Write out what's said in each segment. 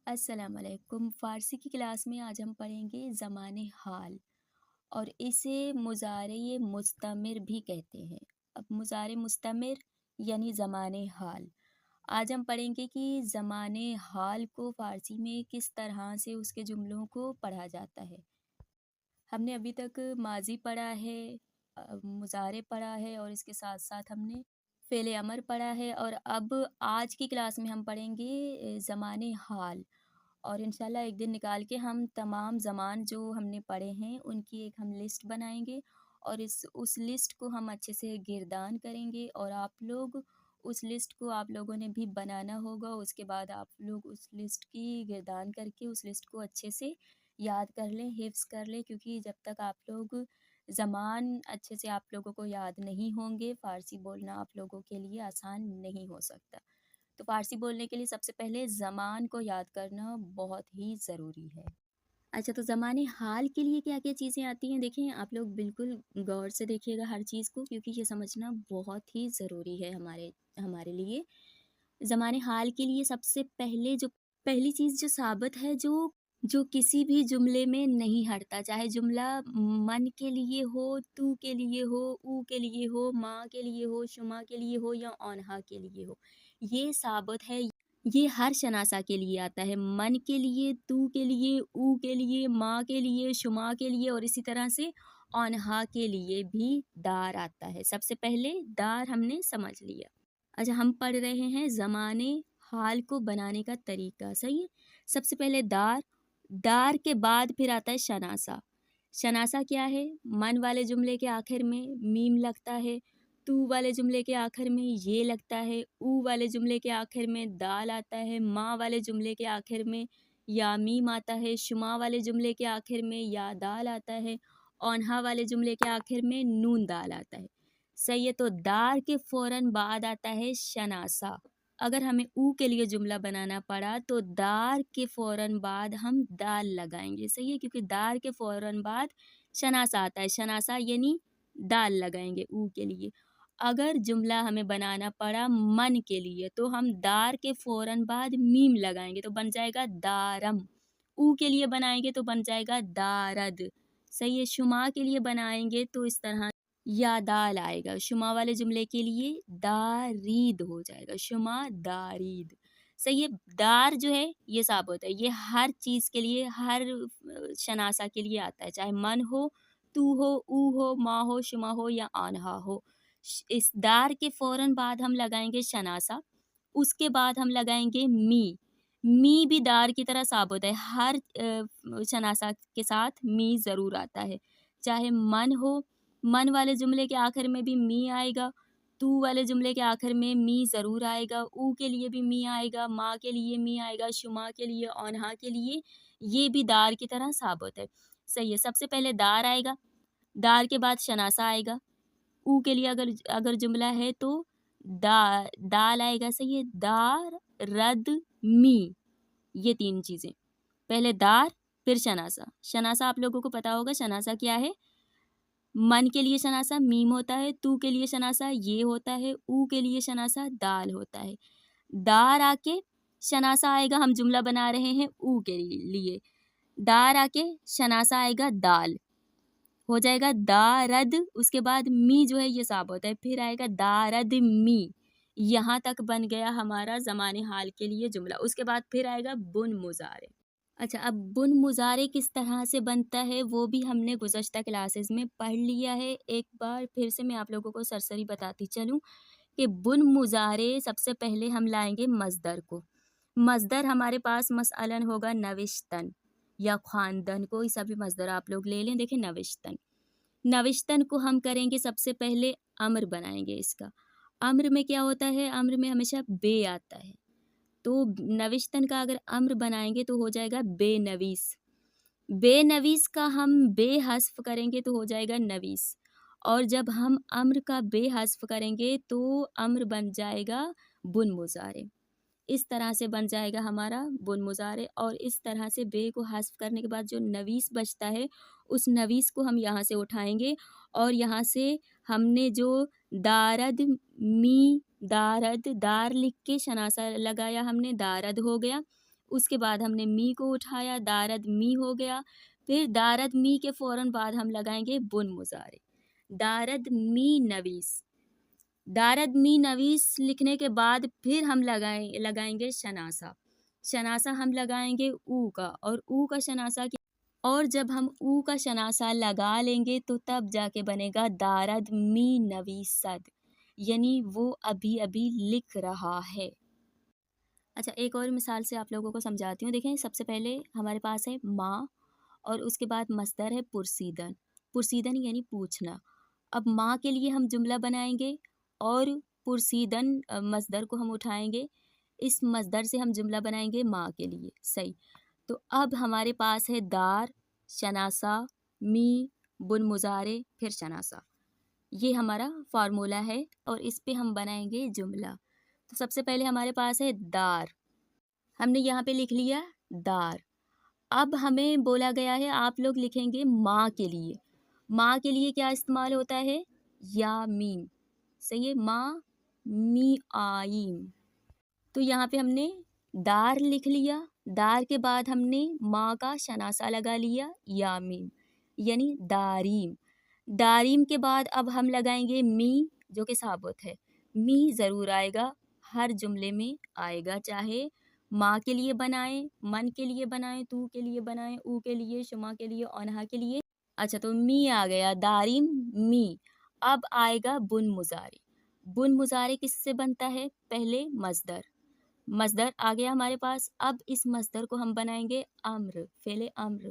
अस्सलाम वालेकुम। फ़ारसी की क्लास में आज हम पढ़ेंगे ज़माने हाल और इसे मुज़ारे मुस्तमिर भी कहते हैं। अब मुज़ारे मुस्तमिर यानी ज़माने हाल। आज हम पढ़ेंगे कि ज़माने हाल को फ़ारसी में किस तरह से उसके जुमलों को पढ़ा जाता है। हमने अभी तक माज़ी पढ़ा है, मुज़ारे पढ़ा है और इसके साथ-साथ हमने फ़ेल अमर पढ़ा है और अब आज की क्लास में हम पढ़ेंगे ज़माने हाल। और इंशाल्लाह एक दिन निकाल के हम तमाम ज़मान जो हमने पढ़े हैं उनकी एक हम लिस्ट बनाएंगे और इस उस लिस्ट को हम अच्छे से गिरदान करेंगे और आप लोग उस लिस्ट को आप लोगों ने भी बनाना होगा। उसके बाद आप लोग उस लिस्ट की गिरदान करके उस लिस्ट को अच्छे से याद कर लें, हिफ्ज़ कर लें, क्योंकि जब तक आप लोग ज़मान अच्छे से आप लोगों को याद नहीं होंगे, फ़ारसी बोलना आप लोगों के लिए आसान नहीं हो सकता। तो फ़ारसी बोलने के लिए सबसे पहले ज़मान को याद करना बहुत ही ज़रूरी है। अच्छा, तो ज़माने हाल के लिए क्या-क्या चीज़ें आती हैं? देखें, आप लोग बिल्कुल गौर से देखिएगा हर चीज़ को, क्योंकि ये समझना बहुत ही ज़रूरी है हमारे हमारे लिए। ज़माने हाल के लिए सबसे पहले जो पहली चीज़ जो साबित है, जो जो किसी भी जुमले में नहीं हटता, चाहे जुमला मन के लिए हो, तू के लिए हो, ऊ के लिए हो, माँ के लिए हो, शुमा के लिए हो या ओन्हा के लिए हो। ये साबित है, ये हर शनासा के लिए आता है। मन के लिए, तू के लिए, ऊ के लिए, माँ के लिए, शुमा के लिए और इसी तरह से ओन्हा के लिए भी दार आता है। सबसे पहले दार हमने समझ लिया। अच्छा, हम पढ़ रहे हैं ज़माने हाल को बनाने का तरीका, सही है? सबसे पहले दार, दार के बाद फिर आता है शनासा। शनासा क्या है? मन वाले जुमले के आखिर में मीम लगता है, तू वाले जुमले के आखिर में ये लगता है, ऊ वाले जुमले के आखिर में दाल आता है, माँ वाले जुमले के आखिर में या मीम आता है, शुमा वाले जुमले के आखिर में या दाल आता है, ओन्हा वाले जुमले के आखिर में नून दाल आता है। सही है, तो दार के फ़ौरन बाद आता है शनासा। अगर हमें ऊ के लिए जुमला बनाना पड़ा तो दार के फ़ौरन बाद हम दाल लगाएंगे, सही है, क्योंकि दार के फ़ौरन बाद शनासा आता है। शनासा यानी दाल लगाएंगे ऊ के लिए। अगर जुमला हमें बनाना पड़ा मन के लिए तो हम दार के फ़ौरन बाद मीम लगाएंगे तो बन जाएगा दारम। ऊ के लिए बनाएंगे तो बन जाएगा दारद। सही है, शुमा के लिए बनाएंगे तो इस तरह या दाल आएगा। शुमा वाले जुमले के लिए दारीद हो जाएगा, शुमा दारीद। सही है, दार जो है ये साबित है, ये हर चीज़ के लिए, हर शनासा के लिए आता है, चाहे मन हो, तू हो, ऊ हो, माँ हो, शुमा हो या आन्हा हो। इस दार के फ़ौरन बाद हम लगाएंगे शनासा, उसके बाद हम लगाएंगे मी। मी भी दार की तरह साबित है, हर शनासा के साथ मी ज़रूर आता है, चाहे मन हो, मन वाले जुमले के आखिर में भी मी आएगा, तू वाले जुमले के आखिर में मी ज़रूर आएगा, ऊ के लिए भी मी आएगा, माँ के लिए मी आएगा, शुमा के लिए, ओन्हा के लिए, ये भी दार की तरह साबित है। सही है, सबसे पहले दार आएगा, दार के बाद शनासा आएगा, ऊ के लिए अगर अगर जुमला है तो दाल आएगा, सही है, दार, रद, मी, ये 3 चीज़ें। पहले दार, फिर शनासा। शनासा आप लोगों को पता होगा शनासा क्या है? मन के लिए शनासा मीम होता है, तू के लिए शनासा ये होता है, ऊ के लिए शनासा दाल होता है। दार आके शनासा आएगा, हम जुमला बना रहे हैं ऊ के लिए। दार आके शनासा आएगा दाल, हो जाएगा दारद, उसके बाद मी जो है ये साबित है, फिर आएगा दारद मी। यहाँ तक बन गया हमारा ज़माने हाल के लिए जुमला। उसके बाद फिर आएगा बुन मुज़ारे। अच्छा, अब बुन मुज़ारे किस तरह से बनता है वो भी हमने गुज़श्ता क्लासेस में पढ़ लिया है। एक बार फिर से मैं आप लोगों को सरसरी बताती चलूँ कि बुन मुज़ारे सबसे पहले हम लाएंगे मज़दर को। मज़दर हमारे पास मसअलन होगा नविश्तन या ख़्वानदन, कोई सा भी मज़दर आप लोग ले लें। देखें, नविश्तन, नविश्तन को हम करेंगे सबसे पहले अम्र बनाएंगे इसका। अम्र में क्या होता है? अम्र में हमेशा बे आता है, तो नविश्तन का अगर अम्र बनाएंगे तो हो जाएगा बेनवीस। बेनवीस का हम बे हस्फ करेंगे तो हो जाएगा नवीस, और जब हम अम्र का बे हस्फ करेंगे तो अम्र बन जाएगा बुन मुज़ारे। इस तरह से बन जाएगा हमारा बुन मुज़ारे, और इस तरह से बे को हस्फ करने के बाद जो नवीस बचता है उस नवीस को हम यहाँ से उठाएंगे और यहाँ से हमने जो दारद मी, दारद, दार लिख के शनासा लगाया हमने, दारद हो गया। اس کے بعد ہم نے می کو اٹھایا، دارد می ہو گیا، پھر دارد می کے فوراً بعد ہم لگائیں گے بن مضارع، دارد می نویس، دارد می نویس لکھنے کے بعد پھر ہم لگائیں گے شناسہ، شناسہ ہم لگائیں گے او کا، اور او کا شناسہ کیا، اور جب ہم او کا شناسہ لگا لیں گے تو تب جا کے بنے گا دارد می نویسد، یعنی وہ ابھی ابھی لکھ رہا ہے۔ اچھا، ایک اور مثال سے آپ لوگوں کو سمجھاتی ہوں۔ دیکھیں، سب سے پہلے ہمارے پاس ہے ماں، اور اس کے بعد مصدر ہے پرسیدن، پرسیدن یعنی پوچھنا۔ اب ماں کے لیے ہم جملہ بنائیں گے اور پرسیدن مصدر کو ہم اٹھائیں گے، اس مصدر سے ہم جملہ بنائیں گے ماں کے لیے، صحیح۔ تو اب ہمارے پاس ہے دار، شناسہ، می، بن مضارع، پھر شناسہ، یہ ہمارا فارمولہ ہے اور اس پہ ہم بنائیں گے جملہ۔ تو سب سے پہلے ہمارے پاس ہے دار، ہم نے یہاں پہ لکھ لیا دار۔ اب ہمیں بولا گیا ہے آپ لوگ لکھیں گے ماں کے لیے، ماں کے لیے کیا استعمال ہوتا ہے؟ یا میم، صحیح ہے، ماں می آئیم۔ تو یہاں پہ ہم نے دار لکھ لیا، دار کے بعد ہم نے ماں کا شناسہ لگا لیا یا میم، یعنی داریم۔ داریم کے بعد اب ہم لگائیں گے می، جو کہ ثابت ہے، می ضرور آئے گا، ہر جملے میں آئے گا، چاہے ماں کے لیے بنائیں، من کے لیے بنائیں، تو کے لیے بنائیں، او کے لیے، شما کے لیے، اونہا کے لیے۔ اچھا، تو می آ گیا، داریم می۔ اب آئے گا بن مضارع، بن مضارع کس سے بنتا ہے؟ پہلے مصدر، مصدر آ گیا ہمارے پاس، اب اس مصدر کو ہم بنائیں گے امر، فعل امر۔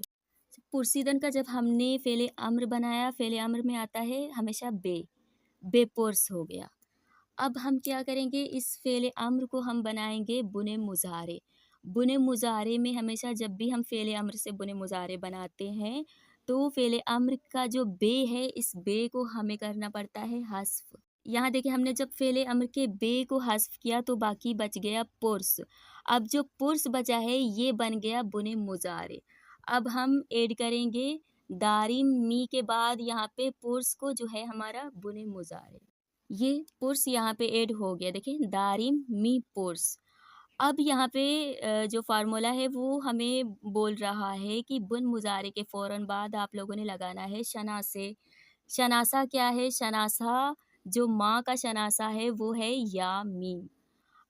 پرسیدن کا جب ہم نے فعل امر بنایا، فعل امر میں آتا ہے ہمیشہ بے، بے پرس ہو گیا۔ اب ہم کیا کریں گے، اس فعل امر کو ہم بنائیں گے بن مضارع۔ بن مضارع میں ہمیشہ جب بھی ہم فعل امر سے بن مضارع بناتے ہیں تو فعل امر کا جو بے ہے، اس بے کو ہمیں کرنا پڑتا ہے حذف۔ یہاں دیکھیں، ہم نے جب فعل امر کے بے کو حذف کیا تو باقی بچ گیا پرس، اب جو پرس بچا ہے یہ بن گیا بن مضارع۔ اب ہم ایڈ کریں گے داریم می کے بعد یہاں پہ پرس کو، جو ہے ہمارا بن مضارع، یہ پرس یہاں پہ ایڈ ہو گیا، دیکھیں داریم می پرس۔ اب یہاں پہ جو فارمولہ ہے وہ ہمیں بول رہا ہے کہ بن مضارع کے فوراً بعد آپ لوگوں نے لگانا ہے شناسے۔ شناسہ کیا ہے؟ شناسہ جو ماں کا شناسہ ہے وہ ہے یا میم۔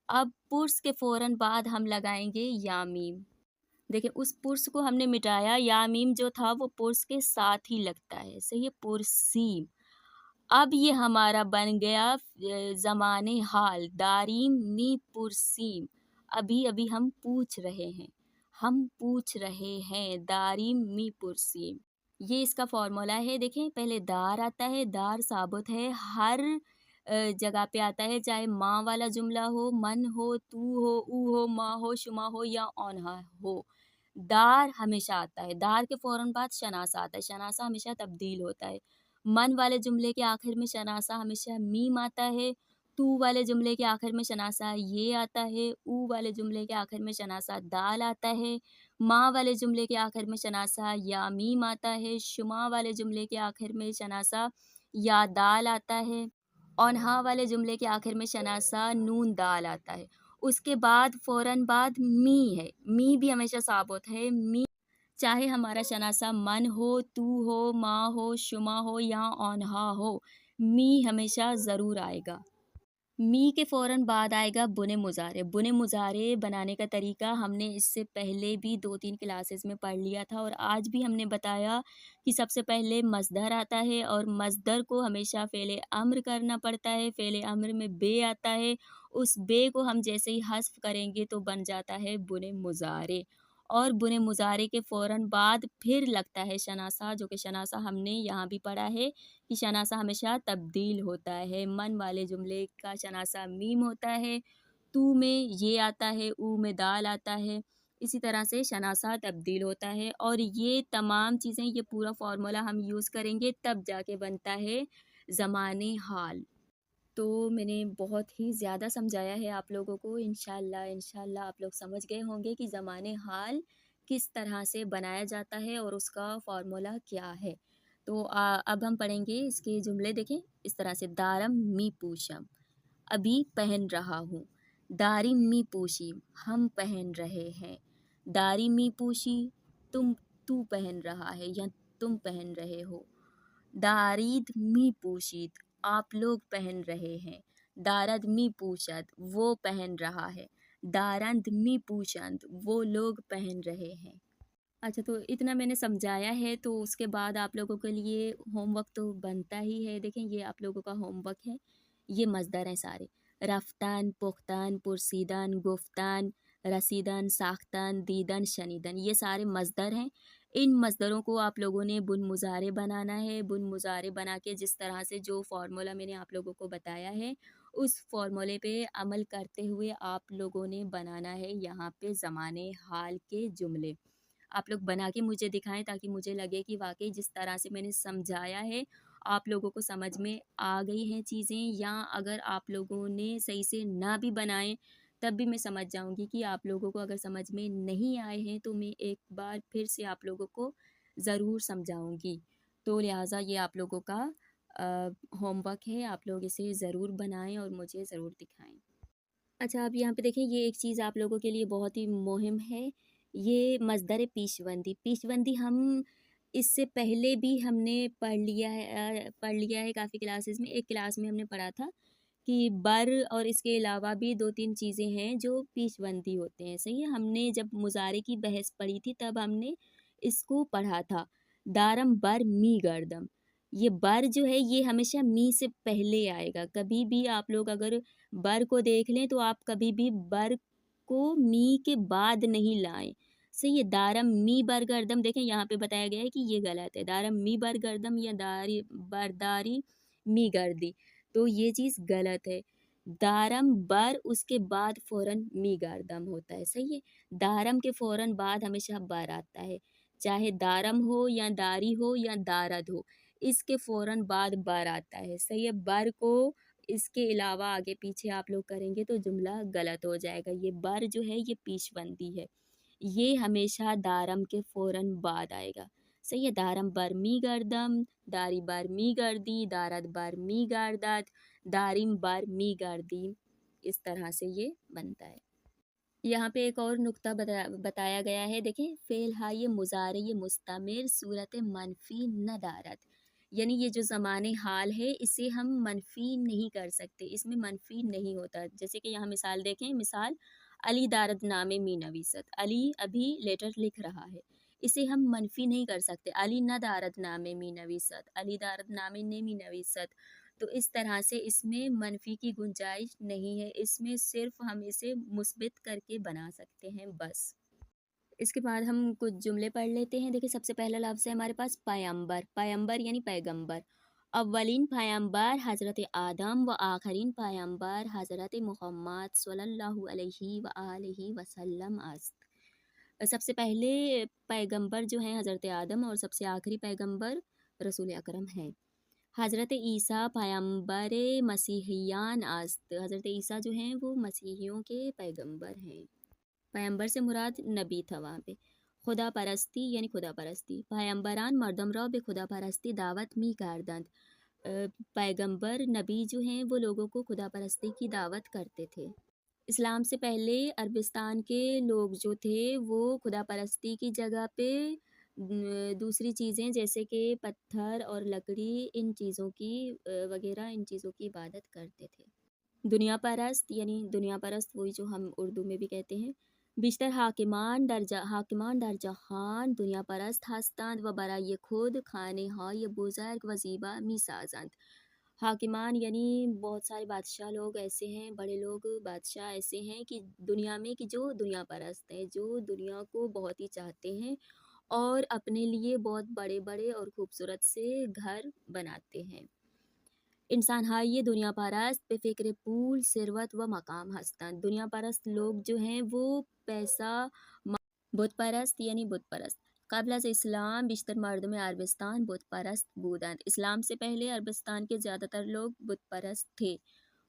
اب پرس کے فوراً بعد ہم لگائیں گے یا میم، دیکھیں اس پرس کو ہم نے مٹایا، یا میم جو تھا وہ پرس کے ساتھ ہی لگتا ہے، صحیح ہے، پرسیم۔ اب یہ ہمارا بن گیا زمان حال، داریم می پرسیم، ابھی ابھی ہم پوچھ رہے ہیں، ہم پوچھ رہے ہیں، داریم می پرسیم، یہ اس کا فارمولہ ہے۔ دیکھیں پہلے دار آتا ہے، دار ثابت ہے، ہر جگہ پہ آتا ہے، چاہے ماں والا جملہ ہو، من ہو، تو ہو، او ہو، ماں ہو، شما ہو یا اونہا ہو، دار ہمیشہ آتا ہے۔ دار کے فوراً بعد شناسہ آتا ہے، شناسہ ہمیشہ تبدیل ہوتا ہے۔ من والے جملے کے آخر میں شناسہ ہمیشہ میم آتا ہے، تو والے جملے کے آخر میں شناسہ یہ آتا ہے، او والے جملے کے آخر میں شناسہ دال آتا ہے، ماں والے جملے کے آخر میں شناسہ یا میم آتا ہے، شما والے جملے کے آخر میں شناسہ یا دال آتا ہے، اونہا والے جملے کے آخر میں شناسہ نون دال آتا ہے۔ اس کے بعد فوراً بعد می ہے، می بھی ہمیشہ ثابت ہے، می چاہے ہمارا شناسہ من ہو، تو ہو، ماں ہو، شما ہو یا اونہا ہو، می ہمیشہ ضرور آئے گا۔ می کے فوراً بعد آئے گا بن مضارع۔ بن مضارع بنانے کا طریقہ ہم نے اس سے پہلے بھی 2-3 کلاسز میں پڑھ لیا تھا، اور آج بھی ہم نے بتایا کہ سب سے پہلے مصدر آتا ہے، اور مصدر کو ہمیشہ فعل امر کرنا پڑتا ہے، فعل امر میں بے آتا ہے، اس بے کو ہم جیسے ہی حذف کریں گے تو بن جاتا ہے بن مضارع، اور بن مضارع کے فوراً بعد پھر لگتا ہے شناسہ، جو کہ شناسہ ہم نے یہاں بھی پڑھا ہے کہ شناسہ ہمیشہ تبدیل ہوتا ہے، من والے جملے کا شناسہ میم ہوتا ہے، تو میں یہ آتا ہے، او میں دال آتا ہے، اسی طرح سے شناسہ تبدیل ہوتا ہے، اور یہ تمام چیزیں، یہ پورا فارمولہ ہم یوز کریں گے تب جا کے بنتا ہے زمان حال۔ تو میں نے بہت ہی زیادہ سمجھایا ہے آپ لوگوں کو، انشاءاللہ آپ لوگ سمجھ گئے ہوں گے کہ زمان حال کس طرح سے بنایا جاتا ہے اور اس کا فارمولہ کیا ہے۔ تو اب ہم پڑھیں گے اس کے جملے، دیکھیں اس طرح سے، دارم می پوشم، ابھی پہن رہا ہوں، دارم می پوشیم، ہم پہن رہے ہیں، दारी मी पूशी तू पहन रहा है या तुम पहन रहे हो। दारीद मी पूशीत आप लोग पहन रहे हैं। दारद मी पूशत वो पहन रहा है। दारंद मी पूशंत वो लोग पहन रहे हैं। अच्छा, तो इतना मैंने समझाया है, तो उसके बाद आप लोगों के लिए होमवर्क तो बनता ही है। देखें, ये आप लोगों का होमवर्क है। ये मज़दर हैं सारे। रफ्तान, पुख्तान, पुरसीदान, गुफ्तान, रसीदान, साख्तान, दीदन, शनीदन, ये सारे मज़दर हैं। इन मज़दरों को आप लोगों ने बुन मुज़ारे बनाना है। बुन मुज़ारे बना के जिस तरह से जो फ़ॉर्मूला मैंने आप लोगों को बताया है, उस फ़ॉर्मूले पे अमल करते हुए आप लोगों ने बनाना है यहाँ पे ज़माने हाल के जुमले। आप लोग बना के मुझे दिखाएँ, ताकि मुझे लगे कि वाक़ई जिस तरह से मैंने समझाया है, आप लोगों को समझ में आ गई हैं चीज़ें, या अगर आप लोगों ने सही से ना भी बनाए, तब भी मैं समझ जाऊँगी कि आप लोगों को अगर समझ में नहीं आए हैं, तो मैं एक बार फिर से आप लोगों को ज़रूर समझाऊँगी। तो लिहाज़ा ये आप लोगों का होमवर्क है, आप लोग इसे ज़रूर बनाएँ और मुझे ज़रूर दिखाएँ। अच्छा, अब यहाँ पे देखिए, ये एक चीज़ आप लोगों के लिए बहुत ही मुहिम है। ये मज़दर पेशबंदी। पेशबंदी हम इससे पहले भी हमने पढ़ लिया है काफ़ी क्लासेस में। एक क्लास में हमने पढ़ा था कि बर और इसके अलावा भी 2-3 चीज़ें हैं जो पेशबंदी होते हैं, सही है? हमने जब मुज़ारे की बहस पढ़ी थी, तब हमने इसको पढ़ा था। दारम बर मी गर्दम। ये बर जो है, ये हमेशा मी से पहले आएगा। कभी भी आप लोग अगर बर को देख लें, तो आप कभी भी बर को मी के बाद नहीं लाएं। सही है। दारम मी बरगर्दम, देखें यहाँ पे बताया गया है कि ये गलत है। दारम मी बरगर्दम या दारी बरदारी मी गर्दी, तो ये चीज़ गलत है। दारम बर उसके बाद फ़ौरन मी गर्दम होता है, सही है। दारम के फ़ौरन बाद हमेशा बर आता है, चाहे दारम हो या दारी हो या दारद हो, इसके फ़ौरन बाद बर आता है, सही है। बर को इसके अलावा आगे पीछे आप लोग करेंगे तो जुमला गलत हो जाएगा। ये बर जो है, ये पेशबंदी है। ये हमेशा दारम के फ़ौरन बाद आएगा। सही है। दारम बर मी गर्दम, दारी बर मी गर्दी, दारद बर मी गारदत, दारिम बर मी गर्दी। इस तरह से ये बनता है। यहाँ पे एक और नुक्ता बताया गया है, देखिए, फ़ेल हा ये मुज़ारे ये मुस्तमिर सूरत मनफ़ी न दारत, यानी ये जो ज़माने हाल है, इसे हम मनफ़ी नहीं कर सकते, इसमें मनफ़ी नहीं होता। जैसे कि यहाँ मिसाल देखें, मिसाल अली दारद नामे मी नवीसत, अली अभी लेटर लिख रहा है, इसे हम मनफ़ी नहीं कर सकते। अली न दारद नामे मी नवीसत, अली दारद नामे ने मी नवीसत, तो इस तरह से इसमें मनफ़ी की गुंजाइश नहीं है, इसमें सिर्फ़ हम इसे मुस्बित करके बना सकते हैं बस। इसके बाद हम कुछ जुमले पढ़ लेते हैं। देखिए, सबसे पहला लफ्ज़ है हमारे पास पैगंबर। पैगंबर यानी पैगंबर। अव्वलीन पैगंबर हज़रत आदम व आखरीन पैगंबर हज़रत मुहम्मद सल्लल्लाहु अलैहि व आलिहि वसल्लम अस्त। सबसे पहले पैगंबर जो हैं हज़रत आदम, और सबसे आखिरी पैगंबर रसूल अकरम हैं। हज़रत ईसा पैगंबर मसीहियान अस्त। हज़रत ईसा जो हैं वो मसीहियों के पैगंबर हैं। पैगंबर से मुराद नबी था वहाँ पे। खुदा परस्ती यानी खुदा परस्ती। पैगंबरान मर्दम रौ बे खुदा परस्ती दावत मी कारदंद। पैगंबर नबी जो हैं वो लोगों को खुदा परस्ती की दावत करते थे। इस्लाम से पहले अरबिस्तान के लोग जो थे वो खुदा परस्ती की जगह पे दूसरी चीज़ें जैसे कि पत्थर और लकड़ी, इन चीज़ों की वगैरह, इन चीज़ों की इबादत करते थे। दुनिया परस्त यानी दुनिया परस्त, वही जो हम उर्दू में भी कहते हैं। बिश्तर हाकिमान दर जहान दुनिया परस्त हस्तांद व बराए खुद खाने हाय बुज़र्ग व ज़ीबा मी साजंद। हाकिमान यानी बहुत सारे बादशाह लोग ऐसे हैं, बड़े लोग बादशाह ऐसे हैं कि दुनिया में, कि जो दुनिया परस्त हैं, जो दुनिया को बहुत ही चाहते हैं और अपने लिए बहुत बड़े बड़े और खूबसूरत से घर बनाते हैं। इंसान हाँ, ये दुनिया परस्त बेफ़िक्र पूल सिरवत व मकाम हस्तन। दुनिया परस्त लोग जो हैं वो पैसा, बुत परस्त यानी बुत परस्त। कबल अज़ इस्लाम बिश्तर मर्द में अरबिस्तान बुत परस्त बूदंद। इस्लाम से पहले अरबिस्तान के ज़्यादातर लोग बुत परस्त थे।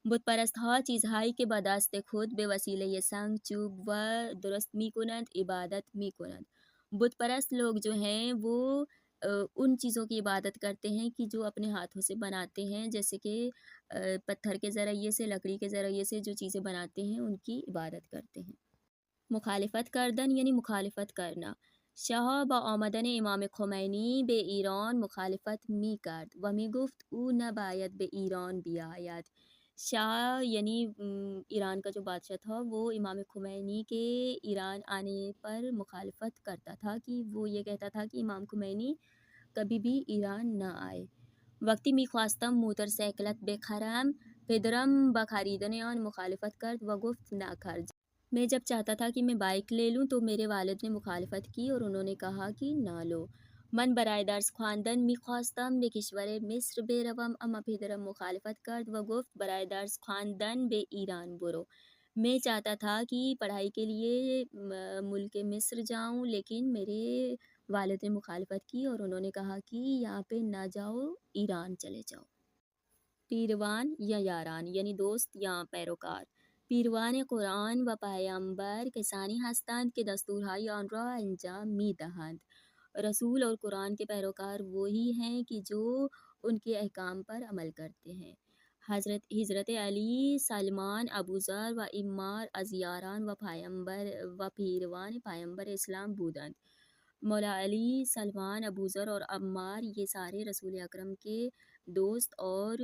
बुत परस्त हाँ चीज़ हाई के बदास्ते खुद बेवसीले ये संग चूब व दुरुस्त मी कुनंद इबादत मी कुनंद। बुत परस्त लोग जो हैं वो उन चीज़ों की इबादत करते हैं कि जो अपने हाथों से बनाते हैं, जैसे कि पत्थर के ज़रिए से, लकड़ी के ज़रिए से जो चीज़ें बनाते हैं, उनकी इबादत करते हैं। مخالفت کردن یعنی مخالفت کرنا. شاه با آمدن امام خمینی به ایران مخالفت می کرد و می گفت او نباید به ایران بیاید. شاہ یعنی ایران کا جو بادشاہ تھا وہ امام خمینی کے ایران آنے پر مخالفت کرتا تھا، کہ وہ یہ کہتا تھا کہ امام خمینی کبھی بھی ایران نہ آئے. وقتی میخواستم موتورسیکلت بخرم پدرم با خریدن آن مخالفت کرد و گفت نخر. میں جب چاہتا تھا کہ میں بائک لے لوں تو میرے والد نے مخالفت کی اور انہوں نے کہا کہ نہ لو. من برای درس خواندن میخواستم به کشور مصر بروم اما پدرم مخالفت کرد و گفت برای درس خواندن به ایران برو. میں چاہتا تھا کہ پڑھائی کے لیے ملک مصر جاؤں، لیکن میرے والد نے مخالفت کی اور انہوں نے کہا کہ یہاں پہ نہ جاؤ، ایران چلے جاؤ. پیروان یا یاران یعنی دوست یا پیروکار. پیروان قرآن و پیامبر کسانی هستند که دستورهای آن را انجام می‌دهند. رسول اور قرآن کے پیروکار وہی ہیں کہ جو ان کے احکام پر عمل کرتے ہیں. حضرت علی، سلمان، ابوذر و عمار از یاران و پیروان پیامبر اسلام بودند. مولا علی، سلمان، ابوذر اور عمار یہ سارے رسول اکرم کے دوست اور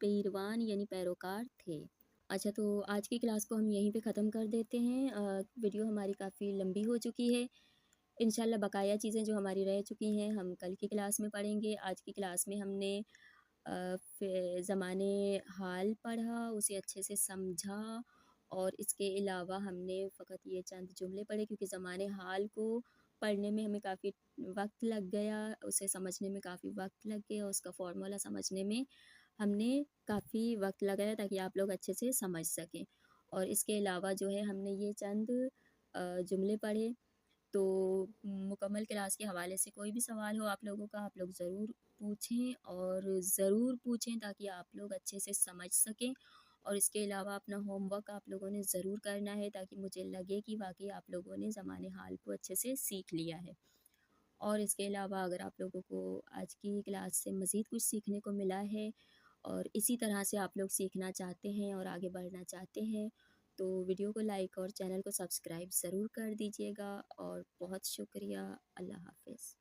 پیروان یعنی پیروکار تھے. اچھا، تو آج کی کلاس کو ہم یہیں پہ ختم کر دیتے ہیں. ویڈیو ہماری کافی لمبی ہو چکی ہے. انشاءاللہ بقایا چیزیں جو ہماری رہ چکی ہیں ہم کل کی کلاس میں پڑھیں گے. آج کی کلاس میں ہم نے زمانے حال پڑھا، اسے اچھے سے سمجھا، اور اس کے علاوہ ہم نے فقط یہ چند جملے پڑھے کیونکہ زمانے حال کو پڑھنے میں ہمیں کافی وقت لگ گیا، اسے سمجھنے میں کافی وقت لگ گیا، اس کا فارمولا سمجھنے میں ہم نے کافی وقت لگایا تاکہ آپ لوگ اچھے سے سمجھ سکیں. اور اس کے علاوہ جو ہے ہم نے یہ چند جملے پڑھے. تو مکمل کلاس کے حوالے سے کوئی بھی سوال ہو آپ لوگوں کا، آپ لوگ ضرور پوچھیں، اور ضرور پوچھیں تاکہ آپ لوگ اچھے سے سمجھ سکیں. اور اس کے علاوہ اپنا ہوم ورک آپ لوگوں نے ضرور کرنا ہے تاکہ مجھے لگے کہ واقعی آپ لوگوں نے زمانے حال کو اچھے سے سیکھ لیا ہے. اور اس کے علاوہ اگر آپ لوگوں کو آج کی کلاس سے مزید کچھ سیکھنے کو ملا ہے اور اسی طرح سے آپ لوگ سیکھنا چاہتے ہیں اور آگے بڑھنا چاہتے ہیں تو ویڈیو کو لائک اور چینل کو سبسکرائب ضرور کر دیجیے گا. اور بہت شکریہ. اللہ حافظ.